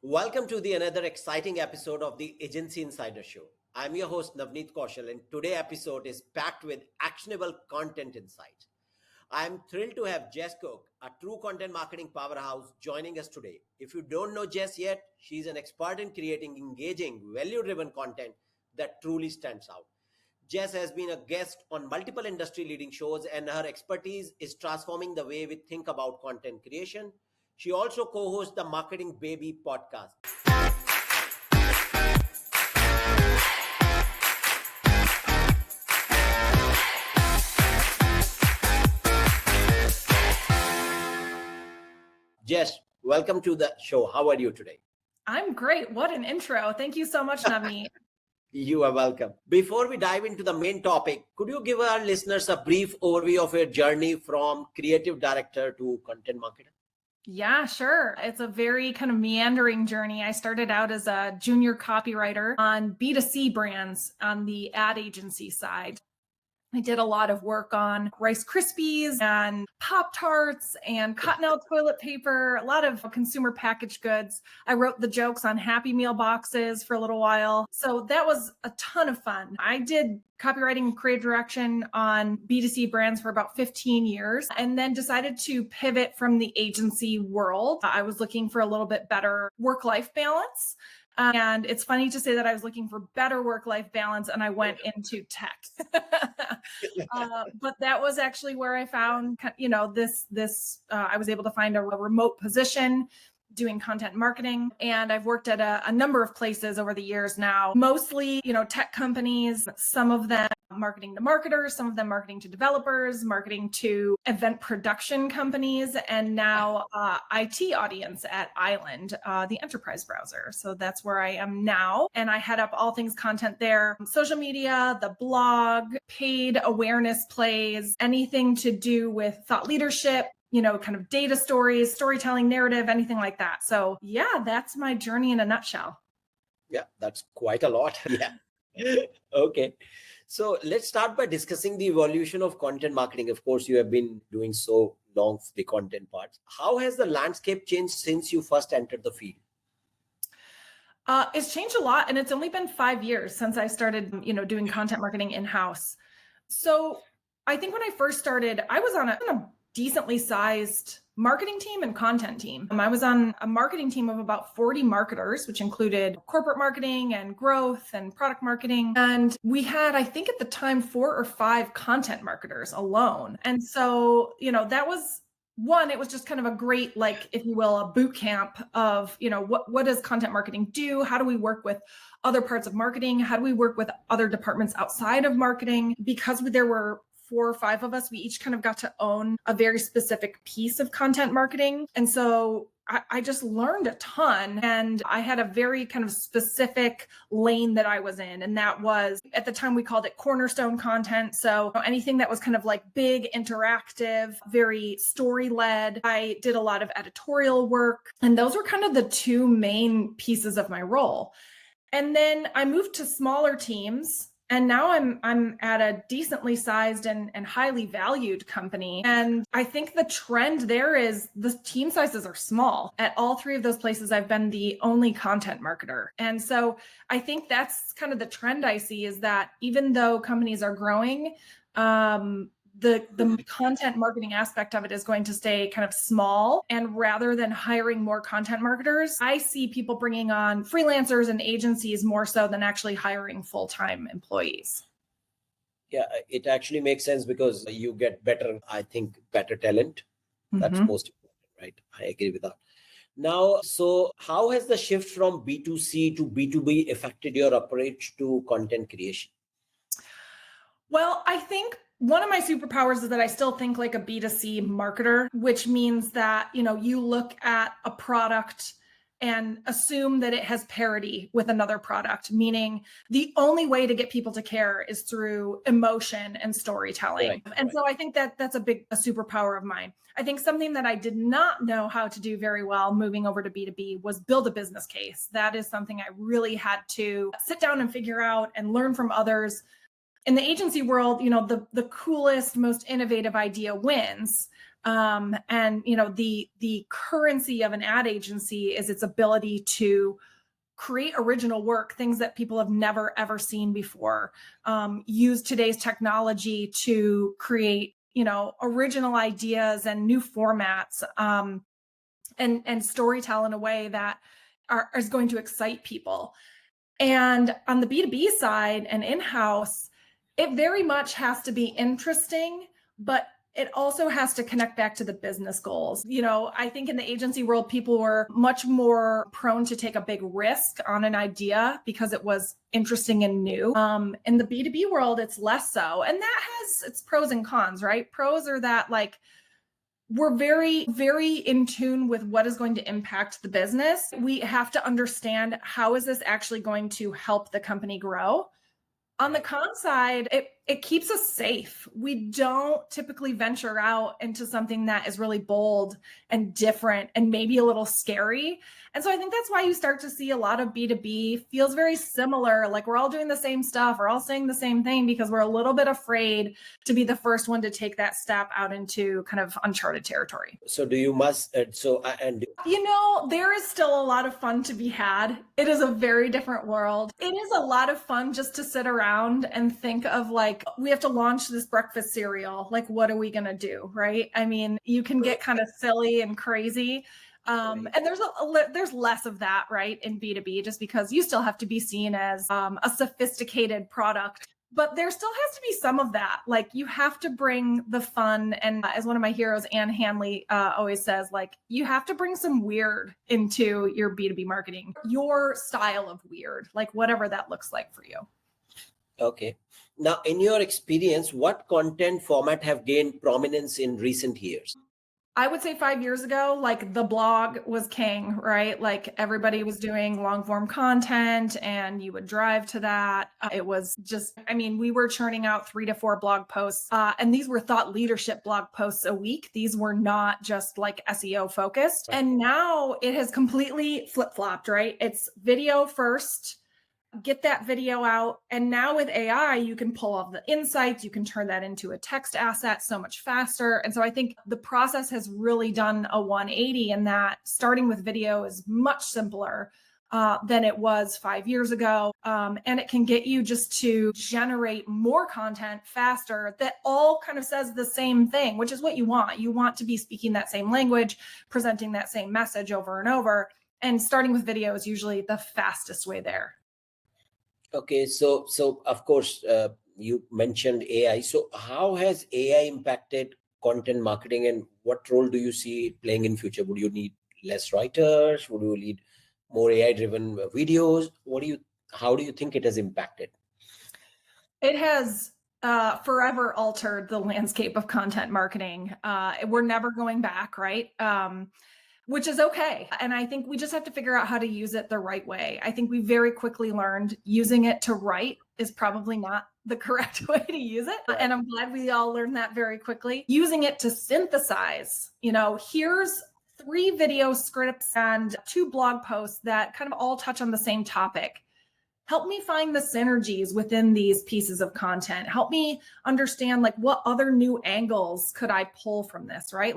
Welcome to the another exciting episode of the Agency Insider Show. I'm your host Navneet Kaushal, and today's episode is packed with actionable content insights. I'm thrilled to have Jess Cook, a true content marketing powerhouse, joining us today. If you don't know Jess yet, she's an expert in creating engaging, value-driven content that truly stands out. Jess has been a guest on multiple industry leading shows, and her expertise is transforming the way we think about content creation. She also co hosts the Marketing Baby podcast. Jess, welcome to the show. How are you today? I'm great. What an intro. Thank you so much, Navneet. You are welcome. Before we dive into the main topic, could you give our listeners a brief overview of your journey from creative director to content marketer? Yeah, sure. It's a very kind of meandering journey. I started out as a junior copywriter on B2C brands on the ad agency side. I did a lot of work on Rice Krispies and Pop-Tarts and Cottonelle toilet paper, a lot of consumer packaged goods. I wrote the jokes on Happy Meal boxes for a little while. So that was a ton of fun. I did copywriting and creative direction on B2C brands for about 15 years and then decided to pivot from the agency world. I was looking for a little bit better work-life balance. And it's funny to say that I was looking for better work-life balance and I went into tech. But that was actually where I found, I was able to find a remote position doing content marketing. And I've worked at a number of places over the years now, mostly, tech companies, some of them marketing to marketers, some of them marketing to developers, marketing to event production companies, and now IT audience at Island, the enterprise browser. So that's where I am now. And I head up all things content there, social media, the blog, paid awareness plays, anything to do with thought leadership, kind of data stories, storytelling, narrative, anything like that. So yeah, that's my journey in a nutshell. Yeah, that's quite a lot. Yeah. Okay. So let's start by discussing the evolution of content marketing. Of course, you have been doing so long the content parts. How has the landscape changed since you first entered the field? It's changed a lot, and it's only been 5 years since I started, doing content marketing in-house. So I think when I first started, I was on a decently sized marketing team and content team. I was on a marketing team of about 40 marketers, which included corporate marketing and growth and product marketing. And we had, I think at the time, 4 or 5 content marketers alone. And so, that was one, it was just kind of a great, if you will, a boot camp of, what does content marketing do? How do we work with other parts of marketing? How do we work with other departments outside of marketing? Because there were 4 or 5 of us, we each kind of got to own a very specific piece of content marketing. And so I just learned a ton, and I had a very kind of specific lane that I was in. And that was, at the time we called it cornerstone content. So anything that was kind of like big, interactive, very story led. I did a lot of editorial work, and those were kind of the 2 main pieces of my role. And then I moved to smaller teams. And now I'm at a decently sized and highly valued company. And I think the trend there is the team sizes are small. At all 3 of those places, I've been the only content marketer. And so I think that's kind of the trend I see, is that even though companies are growing, the content marketing aspect of it is going to stay kind of small. And rather than hiring more content marketers, I see people bringing on freelancers and agencies more so than actually hiring full-time employees. Yeah, it actually makes sense because you get better talent. That's most important, right? I agree with that. Now, so how has the shift from B2C to B2B affected your approach to content creation? Well, I think one of my superpowers is that I still think like a B2C marketer, which means that, you look at a product and assume that it has parity with another product, meaning the only way to get people to care is through emotion and storytelling. Right, and right. So I think that that's a superpower of mine. I think something that I did not know how to do very well moving over to B2B was build a business case. That is something I really had to sit down and figure out and learn from others. In the agency world, the coolest, most innovative idea wins. And the currency of an ad agency is its ability to create original work, things that people have never ever seen before. Use today's technology to create original ideas and new formats, and storytell in a way that is going to excite people. And on the B2B side and in-house, it very much has to be interesting, but it also has to connect back to the business goals. I think in the agency world, people were much more prone to take a big risk on an idea because it was interesting and new. In the B2B world, it's less so. And that has its pros and cons, right? Pros are that we're very, very in tune with what is going to impact the business. We have to understand, how is this actually going to help the company grow? On the con side, it keeps us safe. We don't typically venture out into something that is really bold and different and maybe a little scary. And so I think that's why you start to see a lot of B2B feels very similar. Like we're all doing the same stuff. We're all saying the same thing because we're a little bit afraid to be the first one to take that step out into kind of uncharted territory. So do you must, there is still a lot of fun to be had. It is a very different world. It is a lot of fun just to sit around and think of we have to launch this breakfast cereal. What are we going to do? Right. I mean, you can get kind of silly and crazy. And there's less of that, right, in B2B, just because you still have to be seen as a sophisticated product. But there still has to be some of that. You have to bring the fun. And as one of my heroes, Anne Hanley, always says, you have to bring some weird into your B2B marketing, your style of weird, whatever that looks like for you. Okay. Now, in your experience, what content format have gained prominence in recent years? I would say 5 years ago, the blog was king, right? Everybody was doing long form content and you would drive to that. It was just, we were churning out 3 to 4 blog posts, and these were thought leadership blog posts a week. These were not just SEO focused. Right. And now it has completely flip-flopped, right? It's video first. Get that video out. And now with AI, you can pull off the insights, you can turn that into a text asset so much faster. And so I think the process has really done a 180 in that starting with video is much simpler than it was 5 years ago. And it can get you just to generate more content faster that all kind of says the same thing, which is what you want. You want to be speaking that same language, presenting that same message over and over. And starting with video is usually the fastest way there. Okay, so of course, you mentioned AI. So how has AI impacted content marketing, and what role do you see it playing in future? Would you need less writers? Would you need more AI-driven videos? How do you think it has impacted? It has forever altered the landscape of content marketing. We're never going back, right? Which is okay. And I think we just have to figure out how to use it the right way. I think we very quickly learned using it to write is probably not the correct way to use it. Right. And I'm glad we all learned that very quickly. Using it to synthesize, here's 3 video scripts and 2 blog posts that kind of all touch on the same topic. Help me find the synergies within these pieces of content. Help me understand what other new angles could I pull from this, right?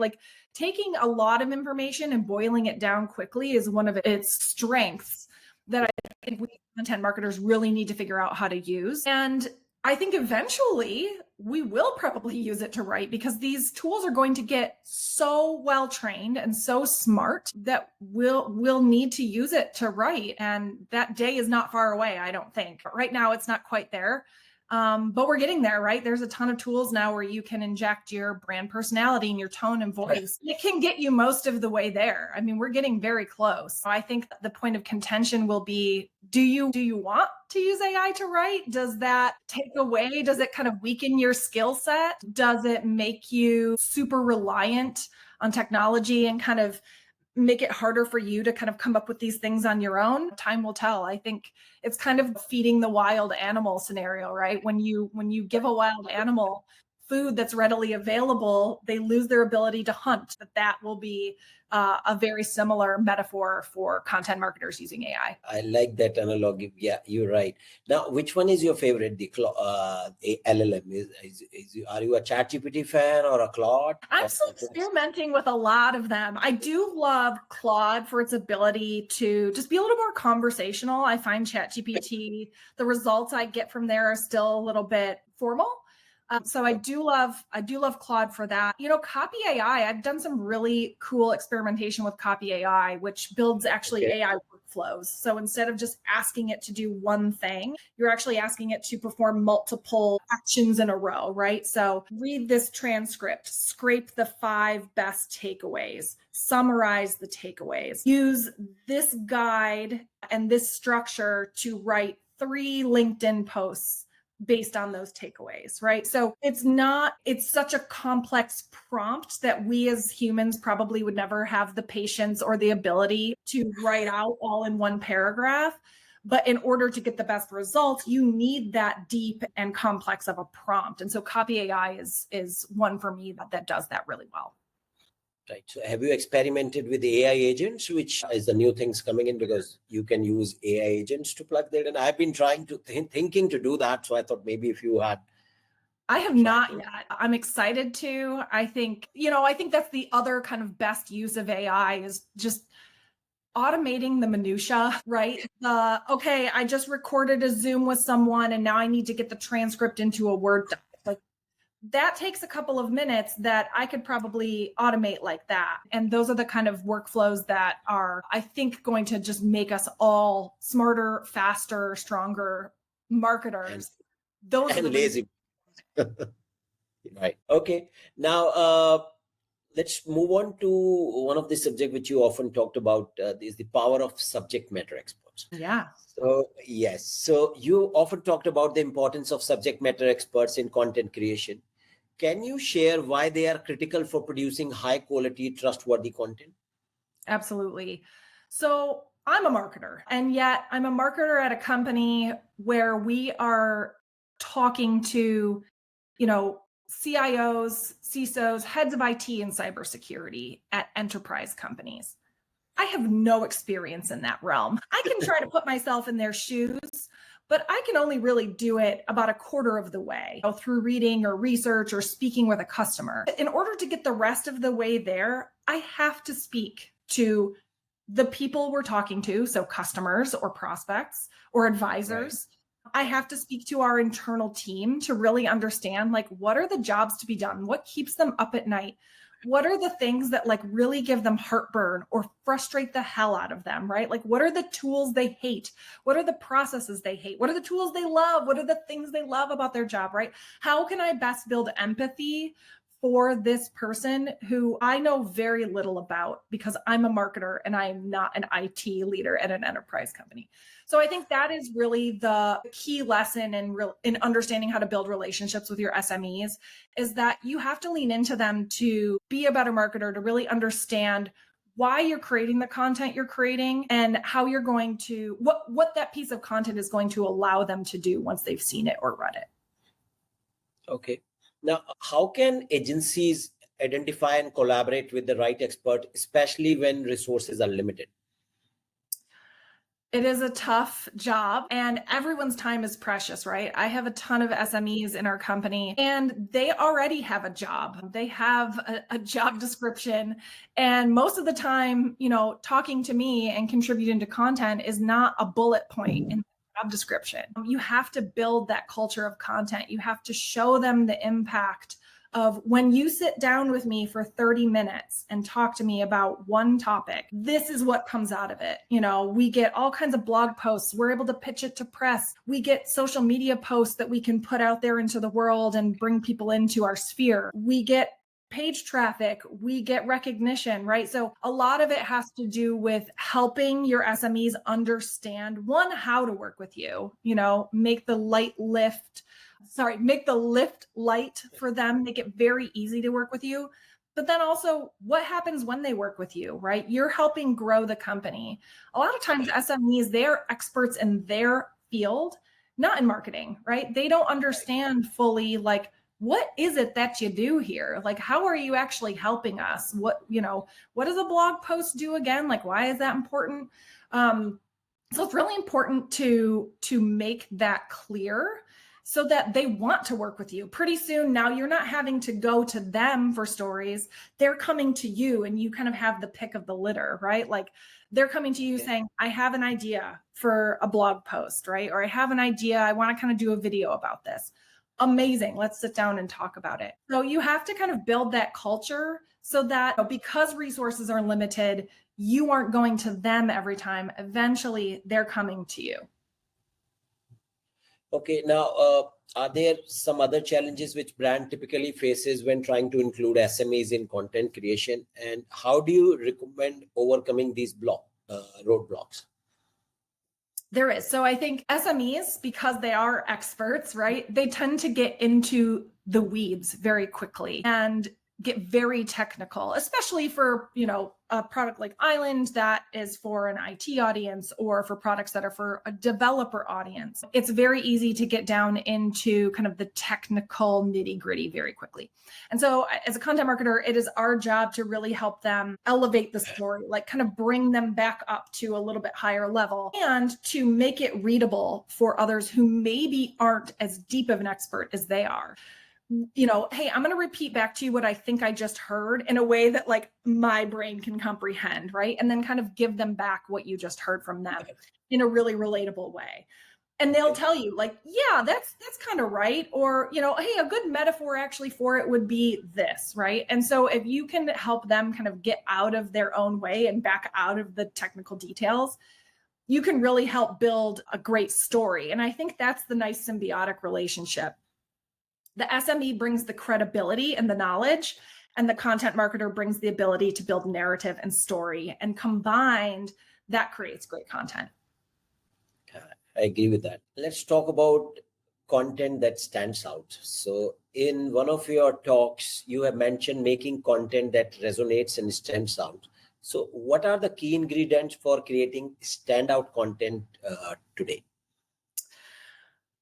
Taking a lot of information and boiling it down quickly is one of its strengths that I think we content marketers really need to figure out how to use. And I think eventually we will probably use it to write, because these tools are going to get so well trained and so smart that we'll need to use it to write. And that day is not far away, I don't think. But right now it's not quite there. But we're getting there, right? There's a ton of tools now where you can inject your brand personality and your tone and voice. It can get you most of the way there. We're getting very close. So I think the point of contention will be, do you want to use AI to write? Does that take away? Does it kind of weaken your skill set? Does it make you super reliant on technology and kind of make it harder for you to kind of come up with these things on your own? Time will tell. I think it's kind of feeding the wild animal scenario, right? When you give a wild animal food that's readily available, they lose their ability to hunt. That will be a very similar metaphor for content marketers using AI. I like that analogy. Yeah, you're right. Now, which one is your favorite? The LLM are you a ChatGPT fan or a Claude? I'm still experimenting with a lot of them. I do love Claude for its ability to just be a little more conversational. I find ChatGPT, the results I get from there are still a little bit formal. So I do love Claude for that. Copy AI, I've done some really cool experimentation with Copy AI, which builds actually AI workflows. So instead of just asking it to do one thing, you're actually asking it to perform multiple actions in a row, right? So read this transcript, scrape the 5 best takeaways, summarize the takeaways, use this guide and this structure to write 3 LinkedIn posts based on those takeaways, right? So it's such a complex prompt that we as humans probably would never have the patience or the ability to write out all in one paragraph. But in order to get the best results, you need that deep and complex of a prompt. And so Copy AI is one for me that does that really well. Right. So have you experimented with AI agents, which is the new things coming in, because you can use AI agents to plug that in? I've been trying to thinking to do that. So I thought maybe if you had. I have not yet. I'm excited to. I think that's the other kind of best use of AI is just automating the minutia, right? Okay, I just recorded a Zoom with someone and now I need to get the transcript into a Word doc. That takes a couple of minutes that I could probably automate like that. And those are the kind of workflows that are, I think, going to just make us all smarter, faster, stronger marketers. Those and lazy. Right. Okay. Now, let's move on to one of the subjects which you often talked about is the power of subject matter experts. Yeah. So, yes. So you often talked about the importance of subject matter experts in content creation. Can you share why they are critical for producing high quality, trustworthy content? Absolutely. So I'm a marketer, and yet I'm a marketer at a company where we are talking to, CIOs, CISOs, heads of IT and cybersecurity at enterprise companies. I have no experience in that realm. I can try to put myself in their shoes, but I can only really do it about a quarter of the way through reading or research or speaking with a customer. In order to get the rest of the way there, I have to speak to the people we're talking to, so customers or prospects or advisors. Right. I have to speak to our internal team to really understand, what are the jobs to be done? What keeps them up at night? What are the things that really give them heartburn or frustrate the hell out of them, right? What are the tools they hate? What are the processes they hate? What are the tools they love? What are the things they love about their job, right? How can I best build empathy for this person who I know very little about because I'm a marketer and I am not an IT leader at an enterprise company. So I think that is really the key lesson in understanding how to build relationships with your SMEs is that you have to lean into them to be a better marketer, to really understand why you're creating the content you're creating and how you're going to, what that piece of content is going to allow them to do once they've seen it or read it. Okay. Now, how can agencies identify and collaborate with the right expert, especially when resources are limited? It is a tough job and everyone's time is precious, right? I have a ton of SMEs in our company and they already have a job. They have a job description. And most of the time, talking to me and contributing to content is not a bullet point in the job description. You have to build that culture of content. You have to show them the impact of when you sit down with me for 30 minutes and talk to me about one topic, this is what comes out of it. We get all kinds of blog posts. We're able to pitch it to press. We get social media posts that we can put out there into the world and bring people into our sphere. We get page traffic, we get recognition, right? So a lot of it has to do with helping your SMEs understand, one, how to work with you, make the lift light for them, make it very easy to work with you. But then also what happens when they work with you, right? You're helping grow the company. A lot of times SMEs, they're experts in their field, not in marketing, right? They don't understand fully what is it that you do here? Like, how are you actually helping us? What does a blog post do again? Like, why is that important? So it's really important to make that clear so that they want to work with you. Pretty soon now you're not having to go to them for stories. They're coming to you and you kind of have the pick of the litter, right? Like they're coming to you saying, I have an idea for a blog post, right? Or I have an idea, I want to kind of do a video about this. Amazing. Let's sit down and talk about it. So you have to kind of build that culture so that because resources are limited, you aren't going to them every time. Eventually, they're coming to you. Okay, now are there some other challenges which brand typically faces when trying to include SMEs in content creation, and how do you recommend overcoming these roadblocks? There is. So I think SMEs, because they are experts, right? They tend to get into the weeds very quickly and get very technical, especially for, a product like Island that is for an IT audience or for products that are for a developer audience. It's very easy to get down into kind of the technical nitty-gritty very quickly. And so as a content marketer, it is our job to really help them elevate the story, like kind of bring them back up to a little bit higher level and to make it readable for others who maybe aren't as deep of an expert as they are. Hey, I'm going to repeat back to you what I think I just heard in a way that like my brain can comprehend, right? And then kind of give them back what you just heard from them in a really relatable way. And they'll tell you like, yeah, that's kind of right. Or, hey, a good metaphor actually for it would be this, right? And so if you can help them kind of get out of their own way and back out of the technical details, you can really help build a great story. And I think that's the nice symbiotic relationship. The SME brings the credibility and the knowledge, and the content marketer brings the ability to build narrative and story. And combined, that creates great content. I agree with that. Let's talk about content that stands out. So in one of your talks, you have mentioned making content that resonates and stands out. So what are the key ingredients for creating standout content today?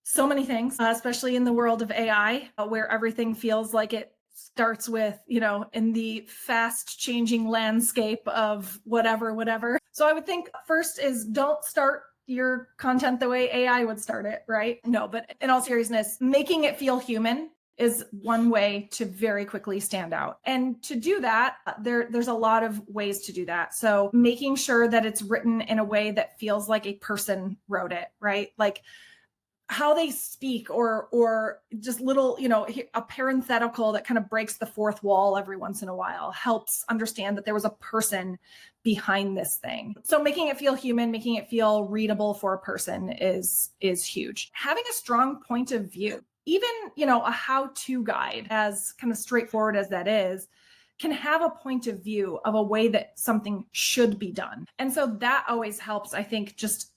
So many things, especially in the world of AI, where everything feels like it starts with, in the fast changing landscape of whatever. So I would think first is don't start your content the way AI would start it, right? No, but in all seriousness, making it feel human is one way to very quickly stand out. And to do that, there's a lot of ways to do that. So making sure that it's written in a way that feels like a person wrote it, right? Like how they speak or just little, a parenthetical that kind of breaks the fourth wall every once in a while helps understand that there was a person behind this thing. So making it feel human, making it feel readable for a person is huge. Having a strong point of view, even, a how-to guide, as kind of straightforward as that is, can have a point of view of a way that something should be done. And so that always helps, I think, just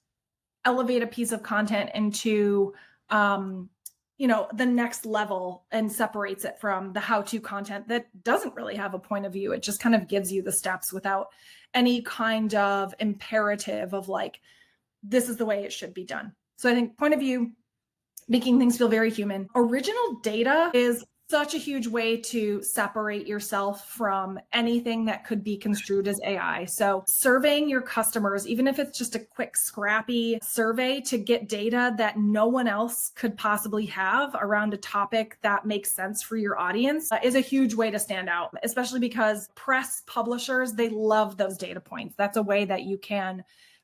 elevate a piece of content into, the next level and separates it from the how-to content that doesn't really have a point of view. It just kind of gives you the steps without any kind of imperative of like, this is the way it should be done. So I think point of view, making things feel very human. Original data is such a huge way to separate yourself from anything that could be construed as AI. So surveying your customers, even if it's just a quick, scrappy survey to get data that no one else could possibly have around a topic that makes sense for your audience, is a huge way to stand out, especially because press publishers, they love those data points. That's a way that you can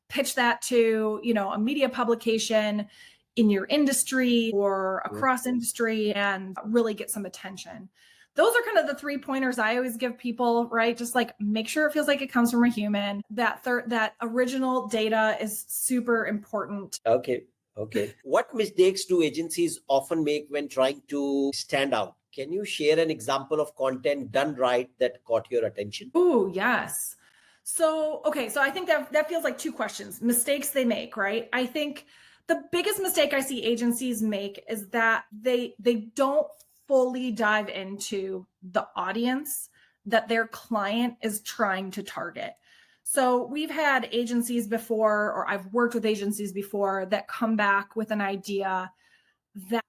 pitch that to, a media publication in your industry or across industry and really get some attention. Those are kind of the 3 pointers I always give people, right? Just like make sure it feels like it comes from a human. That original data is super important. Okay. What mistakes do agencies often make when trying to stand out? Can you share an example of content done right that caught your attention? Oh, yes. So I think that feels like 2 questions. Mistakes they make, right? I think the biggest mistake I see agencies make is that they don't fully dive into the audience that their client is trying to target. So we've had agencies before, or I've worked with agencies before that come back with an idea that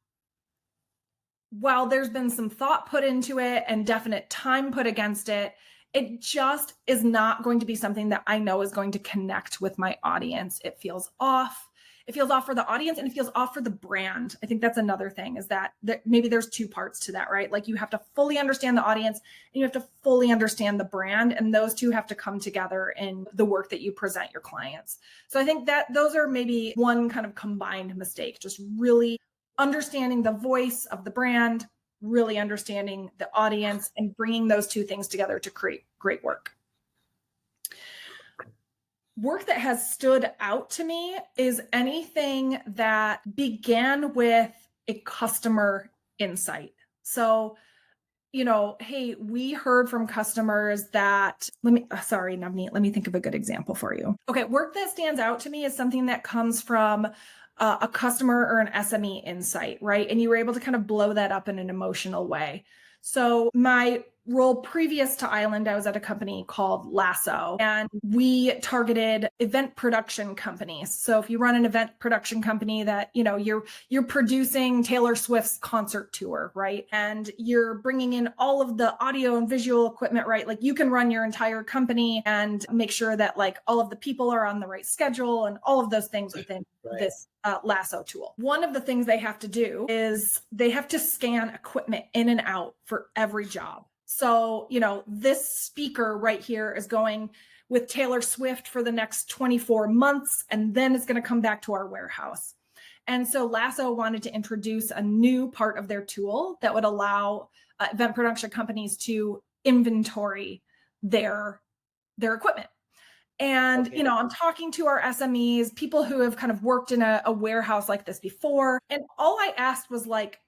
while there's been some thought put into it and definite time put against it, it just is not going to be something that I know is going to connect with my audience. It feels off. It feels off for the audience and it feels off for the brand. I think that's another thing, is that maybe there's two parts to that, right? Like you have to fully understand the audience and you have to fully understand the brand, and those two have to come together in the work that you present your clients. So I think that those are maybe one kind of combined mistake, just really understanding the voice of the brand, really understanding the audience, and bringing those two things together to create great work. Work that has stood out to me is anything that began with a customer insight. So, hey, we heard from customers that, Navneet, let me think of a good example for you. Okay, work that stands out to me is something that comes from a customer or an SME insight, right? And you were able to kind of blow that up in an emotional way. So my role previous to Island, I was at a company called Lasso, and we targeted event production companies. So if you run an event production company that, you're producing Taylor Swift's concert tour, right? And you're bringing in all of the audio and visual equipment, right? Like you can run your entire company and make sure that like all of the people are on the right schedule and all of those things within this Lasso tool. One of the things they have to do is they have to scan equipment in and out for every job. So, this speaker right here is going with Taylor Swift for the next 24 months, and then it's going to come back to our warehouse. And so Lasso wanted to introduce a new part of their tool that would allow event production companies to inventory their equipment. And, I'm talking to our SMEs, people who have kind of worked in a warehouse like this before. And all I asked was like,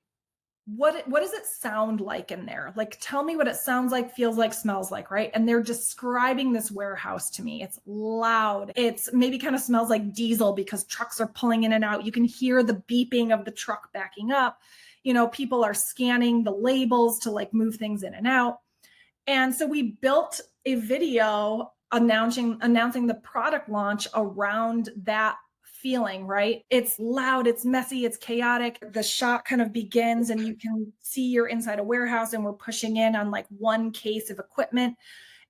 what does it sound like in there? Like, tell me what it sounds like, feels like, smells like, right? And they're describing this warehouse to me. It's loud. It's maybe kind of smells like diesel because trucks are pulling in and out. You can hear the beeping of the truck backing up. People are scanning the labels to like move things in and out. And so we built a video announcing the product launch around that feeling, right? It's loud, it's messy, it's chaotic. The shot kind of begins and you can see you're inside a warehouse and we're pushing in on like one case of equipment.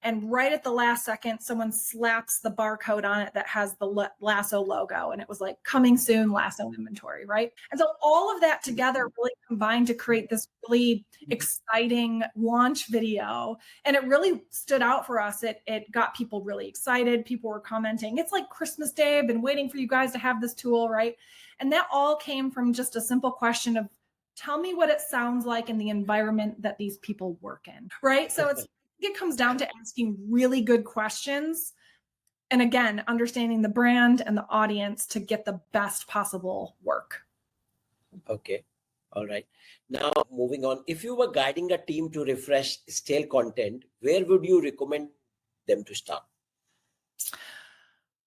And right at the last second, someone slaps the barcode on it that has the Lasso logo. And it was like, coming soon, Lasso inventory, right? And so all of that together really combined to create this really exciting launch video. And it really stood out for us. It got people really excited. People were commenting, it's like Christmas Day. I've been waiting for you guys to have this tool, right? And that all came from just a simple question of, tell me what it sounds like in the environment that these people work in, right? So it comes down to asking really good questions. And again, understanding the brand and the audience to get the best possible work. Okay. All right. Now, moving on, if you were guiding a team to refresh stale content, where would you recommend them to start?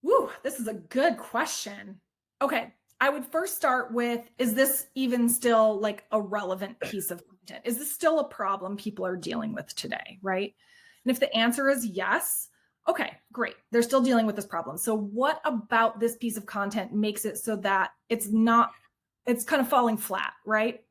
Woo, this is a good question. Okay. I would first start with, is this even still like a relevant piece of content? Is this still a problem people are dealing with today, right? And if the answer is yes, okay, great. They're still dealing with this problem. So what about this piece of content makes it so that it's kind of falling flat, right?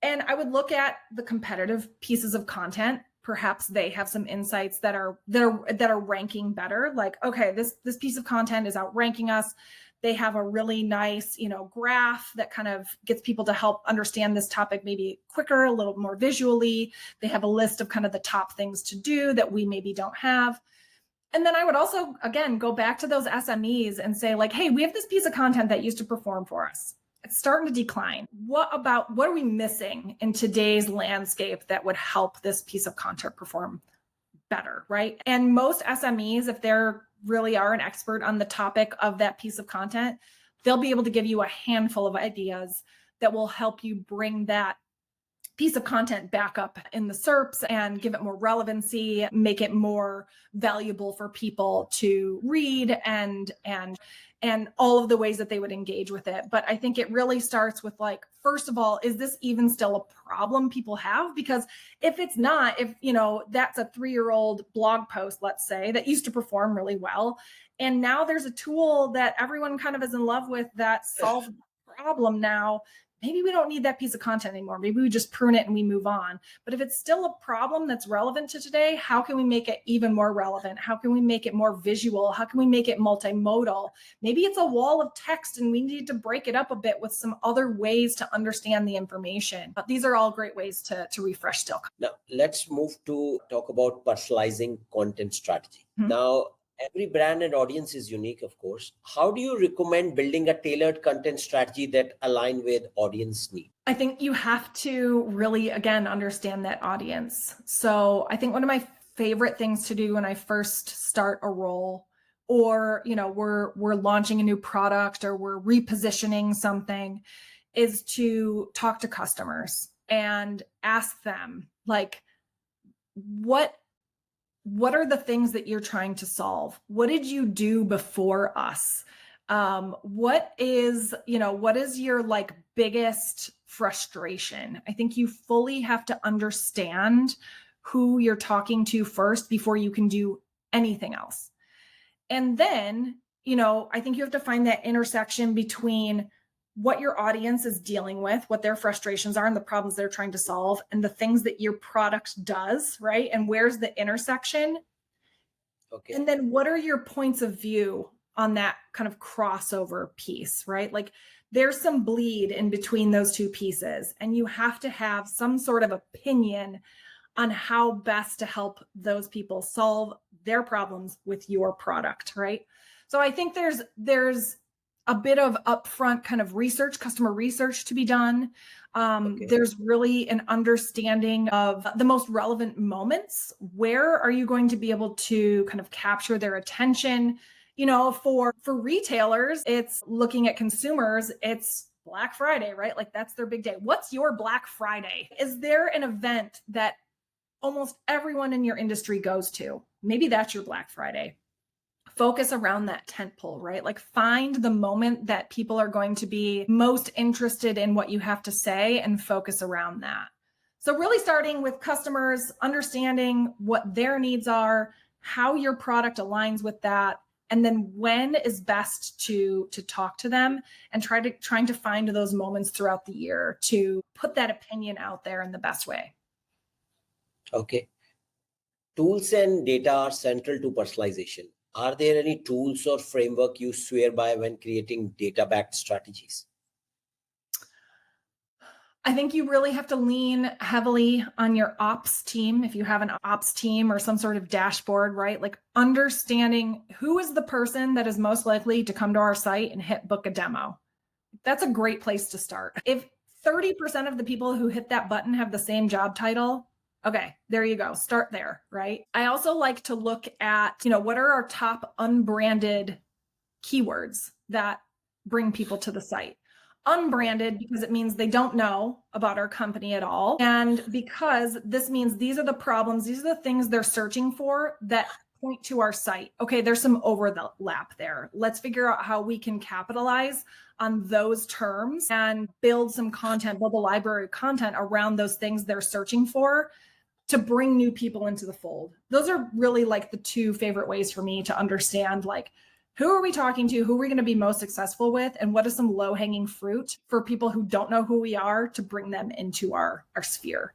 And I would look at the competitive pieces of content. Perhaps they have some insights that are ranking better. Like, okay, this piece of content is outranking us. They have a really nice, graph that kind of gets people to help understand this topic maybe quicker, a little more visually. They have a list of kind of the top things to do that we maybe don't have. And then I would also, again, go back to those SMEs and say like, hey, we have this piece of content that used to perform for us. It's starting to decline. What are we missing in today's landscape that would help this piece of content perform better, right? And most SMEs, if they're really are an expert on the topic of that piece of content, they'll be able to give you a handful of ideas that will help you bring that piece of content back up in the SERPs and give it more relevancy, make it more valuable for people to read and all of the ways that they would engage with it. But I think it really starts with like, first of all, is this even still a problem people have? Because if it's not, if that's a 3-year-old blog post, let's say, that used to perform really well, and now there's a tool that everyone kind of is in love with that solves the problem now, maybe we don't need that piece of content anymore. Maybe we just prune it and we move on. But if it's still a problem that's relevant to today, how can we make it even more relevant? How can we make it more visual? How can we make it multimodal? Maybe it's a wall of text and we need to break it up a bit with some other ways to understand the information. But these are all great ways to refresh still. Now, let's move to talk about personalizing content strategy. Now, every brand and audience is unique, of course. How do you recommend building a tailored content strategy that align with audience need? I think you have to really, again, understand that audience. So I think one of my favorite things to do when I first start a role, or we're launching a new product or we're repositioning something, is to talk to customers and ask them, like, what are the things that you're trying to solve? What did you do before us? What is your like biggest frustration? I think you fully have to understand who you're talking to first before you can do anything else. And then, I think you have to find that intersection between what your audience is dealing with, what their frustrations are and the problems they're trying to solve, and the things that your product does, right? And where's the intersection? Okay. And then what are your points of view on that kind of crossover piece, right? Like there's some bleed in between those two pieces, and you have to have some sort of opinion on how best to help those people solve their problems with your product, right? So I think there's a bit of upfront kind of research, customer research to be done. Okay. There's really an understanding of the most relevant moments. Where are you going to be able to kind of capture their attention? For retailers, it's looking at consumers, it's Black Friday, right? Like that's their big day. What's your Black Friday? Is there an event that almost everyone in your industry goes to? Maybe that's your Black Friday. Focus around that tentpole, right? Like find the moment that people are going to be most interested in what you have to say and focus around that. So really starting with customers, understanding what their needs are, how your product aligns with that, and then when is best to talk to them, and trying to find those moments throughout the year to put that opinion out there in the best way. Okay. Tools and data are central to personalization. Are there any tools or framework you swear by when creating data-backed strategies? I think you really have to lean heavily on your ops team. If you have an ops team or some sort of dashboard, right? Like understanding who is the person that is most likely to come to our site and hit book a demo. That's a great place to start. If 30% of the people who hit that button have the same job title, okay, there you go. Start there, right? I also like to look at, what are our top unbranded keywords that bring people to the site? Unbranded because it means they don't know about our company at all. And because this means these are the problems, these are the things they're searching for that point to our site. Okay, there's some overlap there. Let's figure out how we can capitalize on those terms and build some content, build a library of content around those things they're searching for to bring new people into the fold. Those are really like the two favorite ways for me to understand, like, who are we talking to? Who are we going to be most successful with? And what is some low-hanging fruit for people who don't know who we are to bring them into our sphere?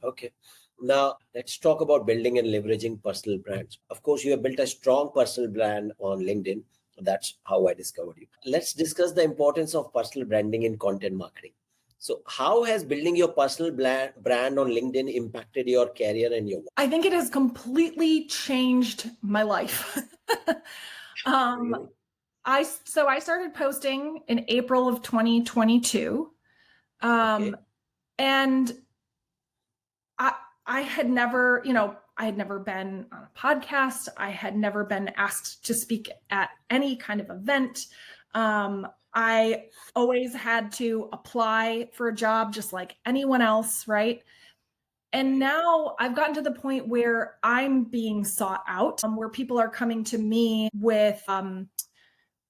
Okay. Now, let's talk about building and leveraging personal brands. Of course, you have built a strong personal brand on LinkedIn. That's how I discovered you. Let's discuss the importance of personal branding in content marketing. So how has building your personal brand on LinkedIn impacted your career and your work? I think it has completely changed my life. Really? I started posting in April of 2022. Okay. And I had never, I had never been on a podcast. I had never been asked to speak at any kind of event. I always had to apply for a job just like anyone else, right? And now I've gotten to the point where I'm being sought out, where people are coming to me with,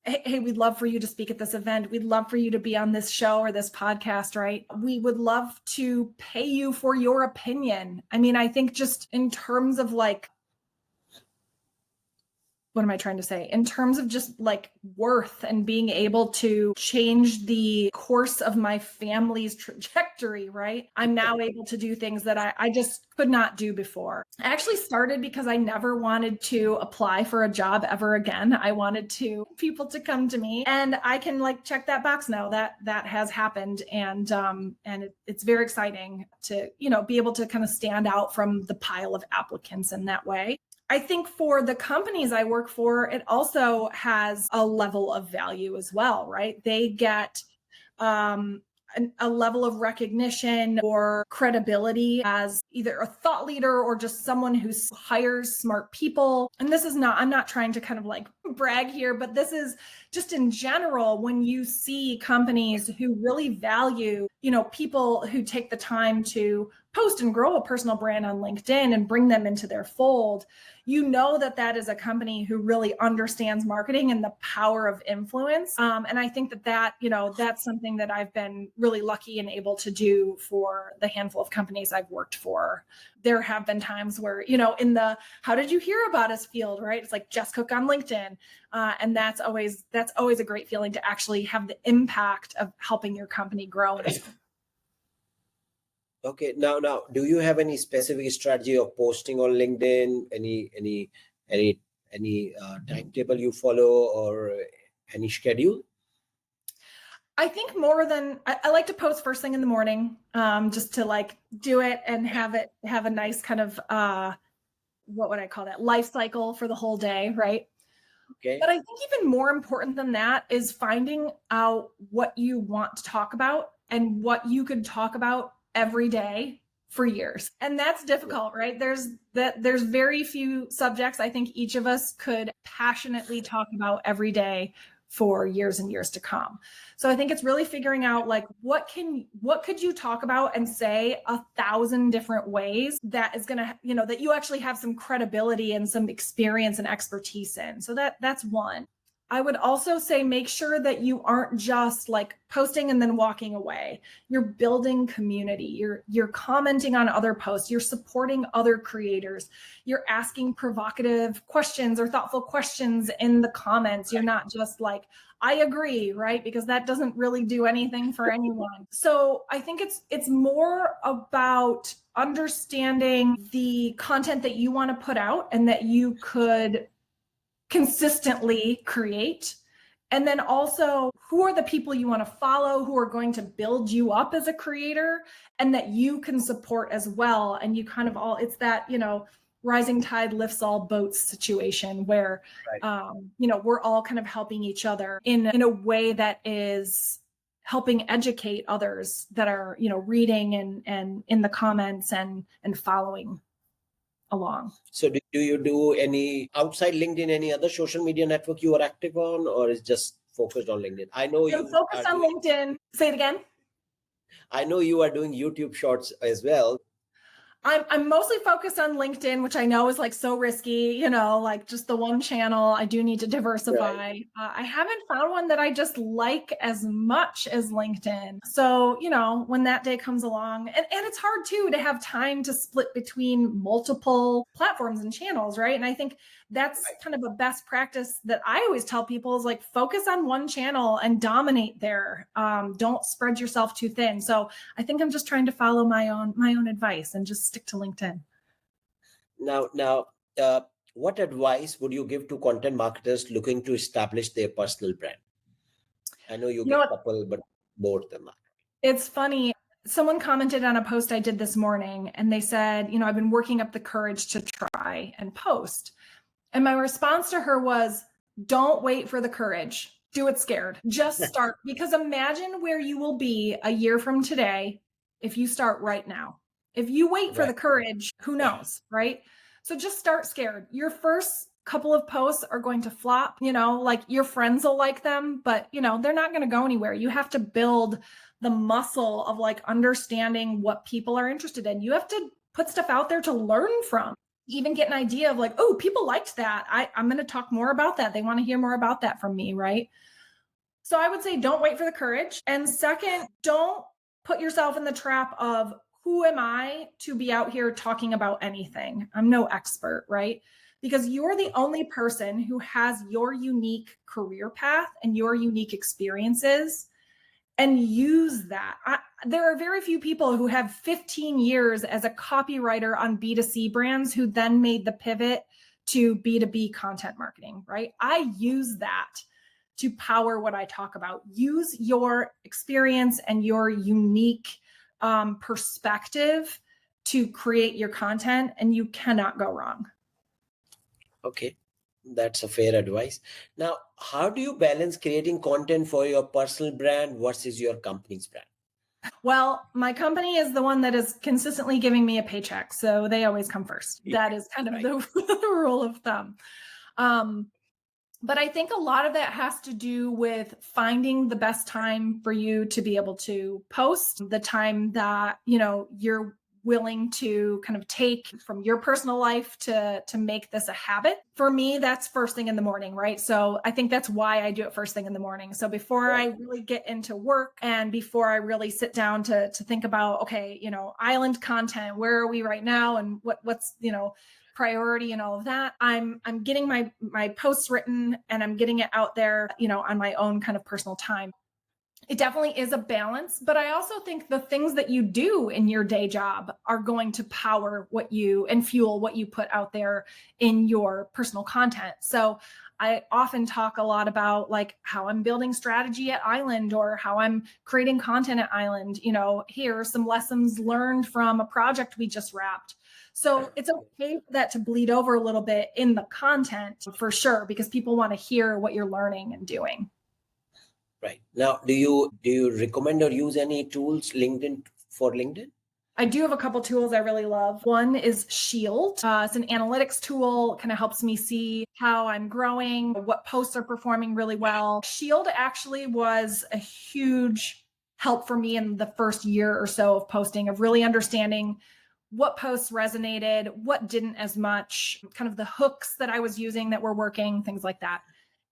hey, we'd love for you to speak at this event. We'd love for you to be on this show or this podcast, right? We would love to pay you for your opinion. I mean, I think just in terms of like what am I trying to say? In terms of just like worth and being able to change the course of my family's trajectory, right? I'm now able to do things that I just could not do before. I actually started because I never wanted to apply for a job ever again. I wanted people to come to me, and I can like check that box now. That has happened, and it's very exciting to, you know, be able to kind of stand out from the pile of applicants in that way. I think for the companies I work for, it also has a level of value as well, right? They get a level of recognition or credibility as either a thought leader or just someone who hires smart people. And this is not, I'm not trying to kind of like brag here, but this is just in general, when you see companies who really value, you know, people who take the time to post and grow a personal brand on LinkedIn and bring them into their fold, you know that that is a company who really understands marketing and the power of influence. And I think that, you know, that's something that I've been really lucky and able to do for the handful of companies I've worked for. There have been times where, you know, in the how did you hear about us field, right? It's like Jess Cook on LinkedIn. And that's always a great feeling to actually have the impact of helping your company grow. Okay, now, do you have any specific strategy of posting on LinkedIn? Any timetable you follow or any schedule? I think more than I like to post first thing in the morning, just to like do it and have a nice kind of what would I call that, life cycle for the whole day, right? Okay. But I think even more important than that is finding out what you want to talk about and what you could talk about every day for years. And that's difficult, right? There's very few subjects I think each of us could passionately talk about every day for years and years to come. So I think it's really figuring out like what could you talk about and say 1,000 different ways that is going to, you know, that you actually have some credibility and some experience and expertise in. So that's one. I would also say make sure that you aren't just like posting and then walking away. You're building community. You're commenting on other posts. You're supporting other creators. You're asking provocative questions or thoughtful questions in the comments. You're not just like, I agree, right? Because that doesn't really do anything for anyone. So I think it's more about understanding the content that you want to put out and that you could consistently create. And then also, who are the people you want to follow, who are going to build you up as a creator and that you can support as well. And you kind of it's that, you know, rising tide lifts all boats situation where, you know, we're all kind of helping each other in a way that is helping educate others that are, you know, reading and in the comments and following along. So do you do any outside LinkedIn, any other social media network you are active on, or is just focused on LinkedIn? I know you focus on LinkedIn. Say it again. I know you are doing YouTube shorts as well. I'm mostly focused on LinkedIn, which I know is like so risky, you know, like just the one channel. I do need to diversify. Right. I haven't found one that I just like as much as LinkedIn. So, you know, when that day comes along, and it's hard too to have time to split between multiple platforms and channels, right? And I think that's kind of a best practice that I always tell people is like focus on one channel and dominate there. Don't spread yourself too thin. So I think I'm just trying to follow my own advice and just stick to LinkedIn. Now, what advice would you give to content marketers looking to establish their personal brand? I know you get a couple, but more than that. It's funny. Someone commented on a post I did this morning and they said, you know, I've been working up the courage to try and post. And my response to her was, don't wait for the courage. Do it scared. Just start. Because imagine where you will be a year from today if you start right now. If you wait for the courage, who knows, right? So just start scared. Your first couple of posts are going to flop, you know, like your friends will like them, but you know, they're not going to go anywhere. You have to build the muscle of like understanding what people are interested in. You have to put stuff out there to learn from. Even get an idea of like, oh, people liked that. I'm going to talk more about that. They want to hear more about that from me, right? So I would say don't wait for the courage. And second, don't put yourself in the trap of who am I to be out here talking about anything? I'm no expert, right? because you're the only person who has your unique career path and your unique experiences, and use that. There are very few people who have 15 years as a copywriter on B2C brands who then made the pivot to B2B content marketing, right? I use that to power what I talk about. Use your experience and your unique perspective to create your content, and you cannot go wrong. Okay, that's a fair advice. Now, how do you balance creating content for your personal brand versus your company's brand? Well, my company is the one that is consistently giving me a paycheck, so they always come first. That is kind of Right. the rule of thumb. But I think a lot of that has to do with finding the best time for you to be able to post, the time that, you're willing to kind of take from your personal life to make this a habit. For me, that's first thing in the morning, right? So I think that's why I do it first thing in the morning. So before I really get into work and before I really sit down to think about, okay, island content, where are we right now, and what's priority and all of that, I'm getting my posts written and I'm getting it out there, on my own kind of personal time. It definitely is a balance, but I also think the things that you do in your day job are going to power and fuel what you put out there in your personal content. So I often talk a lot about like how I'm building strategy at Island or how I'm creating content at Island. Here are some lessons learned from a project we just wrapped. So it's okay for that to bleed over a little bit in the content for sure, because people want to hear what you're learning and doing. Right. Now, do you recommend or use any tools for LinkedIn? I do have a couple tools I really love. One is Shield. It's an analytics tool, kind of helps me see how I'm growing, what posts are performing really well. Shield actually was a huge help for me in the first year or so of posting, of really understanding what posts resonated, what didn't as much, kind of the hooks that I was using that were working, things like that.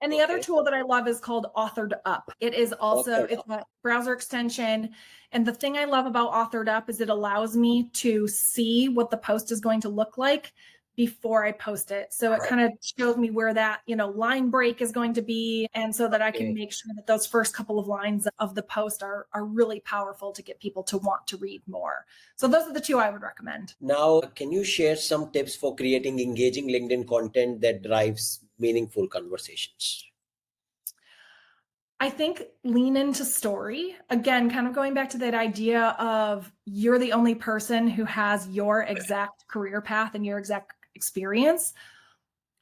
And the other tool that I love is called Authored Up. It is also, it's a browser extension. And the thing I love about Authored Up is it allows me to see what the post is going to look like before I post it. So it kind of shows me where that, line break is going to be. And so that I can make sure that those first couple of lines of the post are really powerful to get people to want to read more. So those are the two I would recommend. Now, can you share some tips for creating engaging LinkedIn content that drives meaningful conversations? I think lean into story. Again, kind of going back to that idea of you're the only person who has your exact career path and your exact experience.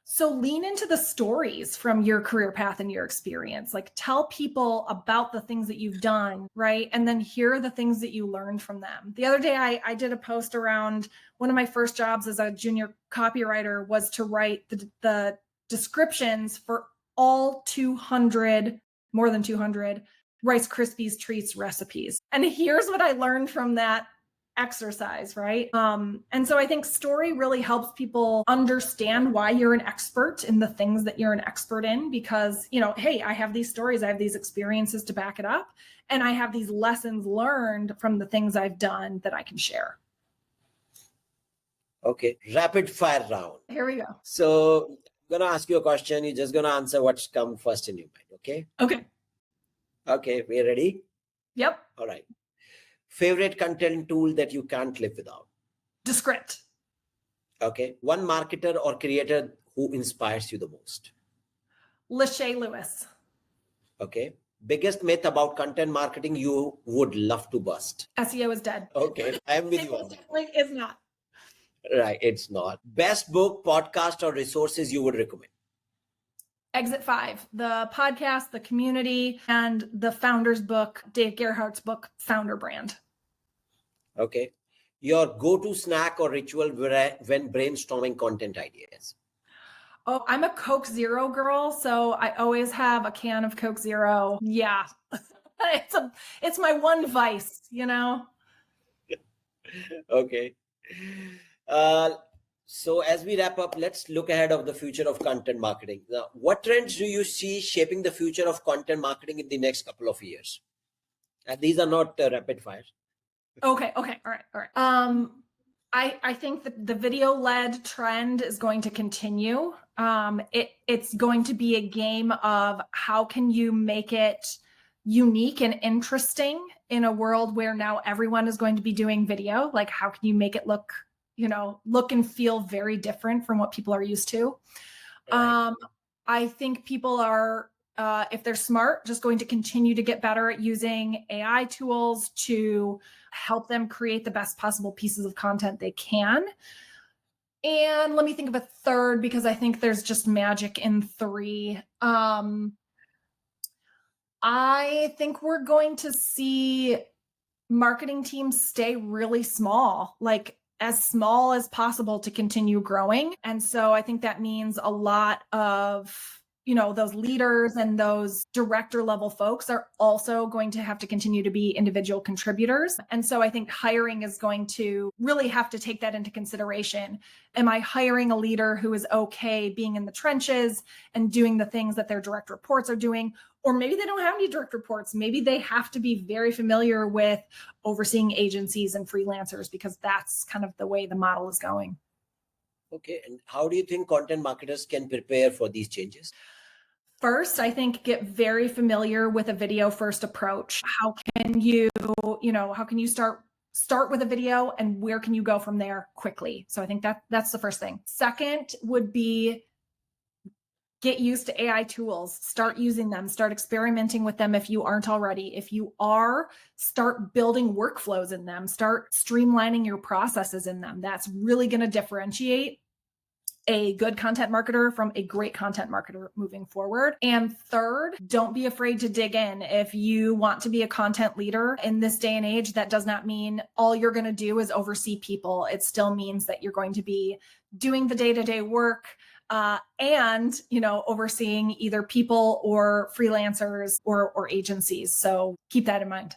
So lean into the stories from your career path and your experience. Like tell people about the things that you've done, right? And then hear the things that you learned from them. The other day, I did a post around one of my first jobs as a junior copywriter was to write the descriptions for all more than 200 Rice Krispies treats recipes. And here's what I learned from that exercise, right? And so I think story really helps people understand why you're an expert in the things that you're an expert in, because, hey, I have these stories, I have these experiences to back it up, and I have these lessons learned from the things I've done that I can share. Okay, rapid fire round. Here we go. So I'm gonna ask you a question. You're just gonna answer what's come first in your mind, okay? Okay, we ready? Yep. All right. Favorite content tool that you can't live without? Descript. Okay. One marketer or creator who inspires you the most? Lachey Lewis. Okay. Biggest myth about content marketing you would love to bust? SEO is dead. Okay. I'm with you on that. It's not. Right. It's not. Best book, podcast, or resources you would recommend? Exit 5, the podcast, the community, and the founder's book, Dave Gerhardt's book, Founder Brand. Okay. Your go-to snack or ritual when brainstorming content ideas? Oh, I'm a Coke Zero girl, so I always have a can of Coke Zero. Yeah. It's my one vice, Okay. So as we wrap up, let's look ahead of the future of content marketing. Now, what trends do you see shaping the future of content marketing in the next couple of years? And these are not rapid fire. Okay. All right. I think that the video-led trend is going to continue. It's going to be a game of how can you make it unique and interesting in a world where now everyone is going to be doing video. Like, how can you make it look and feel very different from what people are used to? Right. I think people are, if they're smart, just going to continue to get better at using AI tools to help them create the best possible pieces of content they can. And let me think of a third, because I think there's just magic in three. I think we're going to see marketing teams stay really small, like as small as possible to continue growing. And so I think that means a lot of, those leaders and those director level folks are also going to have to continue to be individual contributors. And so I think hiring is going to really have to take that into consideration. Am I hiring a leader who is okay being in the trenches and doing the things that their direct reports are doing? Or maybe they don't have any direct reports. Maybe they have to be very familiar with overseeing agencies and freelancers, because that's kind of the way the model is going. Okay. And how do you think content marketers can prepare for these changes? First, I think get very familiar with a video first approach. How can you start with a video, and where can you go from there quickly? So I think that's the first thing. Second would be get used to AI tools, start using them, start experimenting with them if you aren't already. If you are, start building workflows in them, start streamlining your processes in them. That's really going to differentiate a good content marketer from a great content marketer moving forward. And third, don't be afraid to dig in. If you want to be a content leader in this day and age, that does not mean all you're going to do is oversee people. It still means that you're going to be doing the day-to-day work, and overseeing either people or freelancers or agencies. So keep that in mind.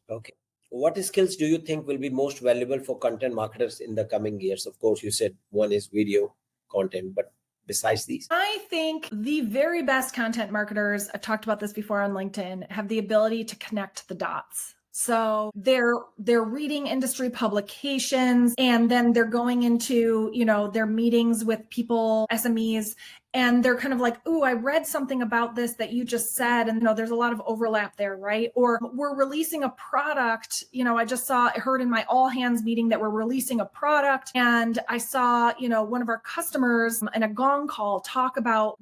Okay. What skills do you think will be most valuable for content marketers in the coming years? Of course, you said one is video content, but besides these? I think the very best content marketers, I've talked about this before on LinkedIn, have the ability to connect the dots. So they're reading industry publications, and then they're going into, their meetings with people, SMEs, and they're kind of like, ooh, I read something about this that you just said. And, there's a lot of overlap there, right? Or we're releasing a product. I heard in my all hands meeting that we're releasing a product. And I saw, one of our customers in a gong call talk about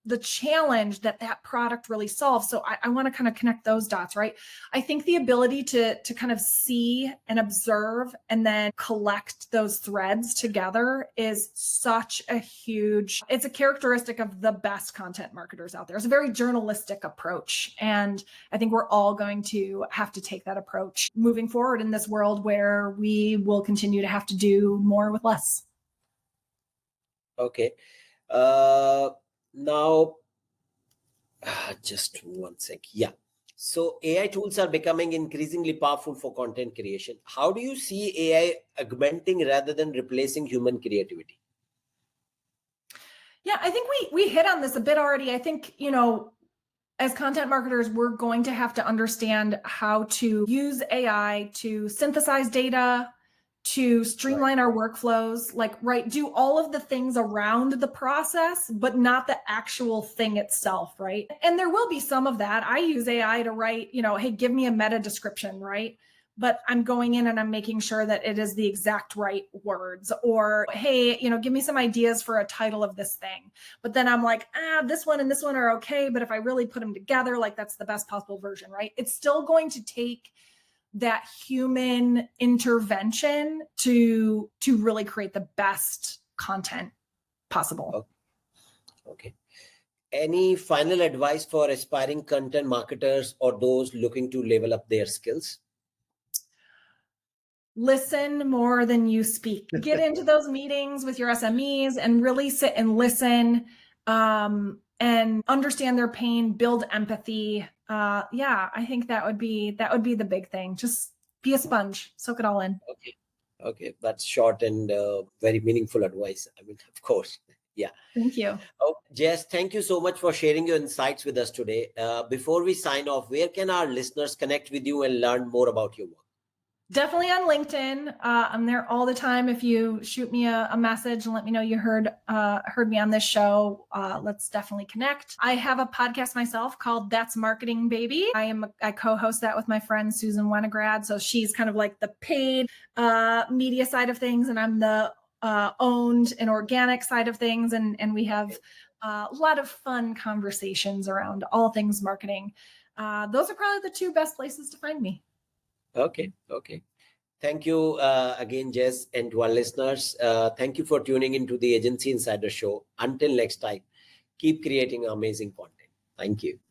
the challenge that product really solves. So I want to kind of connect those dots, right? I think the ability to kind of see and observe and then collect those threads together is it's a characteristic of the best content marketers out there. It's a very journalistic approach. And I think we're all going to have to take that approach moving forward in this world where we will continue to have to do more with less. Okay. Now, just one sec. Yeah. So AI tools are becoming increasingly powerful for content creation. How do you see AI augmenting rather than replacing human creativity? Yeah, I think we hit on this a bit already. I think, as content marketers, we're going to have to understand how to use AI to synthesize data, to streamline our workflows, do all of the things around the process, but not the actual thing itself, right? And there will be some of that. I use AI to write, hey, give me a meta description, right? But I'm going in and I'm making sure that it is the exact right words, or, hey, give me some ideas for a title of this thing. But then I'm like, this one and this one are okay. But if I really put them together, that's the best possible version, right? It's still going to take that human intervention to really create the best content possible. Okay. Any final advice for aspiring content marketers or those looking to level up their skills? Listen more than you speak. Get into those meetings with your SMEs and really sit and listen, and understand their pain, build empathy. I think that would be the big thing. Just be a sponge, soak it all in. Okay. That's short and very meaningful advice. I mean, of course. Yeah. Thank you. Oh, Jess, thank you so much for sharing your insights with us today. Before we sign off, where can our listeners connect with you and learn more about your work? Definitely on LinkedIn. I'm there all the time. If you shoot me a message and let me know you heard me on this show, let's definitely connect. I have a podcast myself called That's Marketing Baby. I co-host that with my friend Susan Winograd. So she's kind of like the paid media side of things, and I'm the owned and organic side of things. And we have a lot of fun conversations around all things marketing. Those are probably the two best places to find me. Okay. Thank you again, Jess, and to our listeners. Thank you for tuning into the Agency Insider Show. Until next time, keep creating amazing content. Thank you.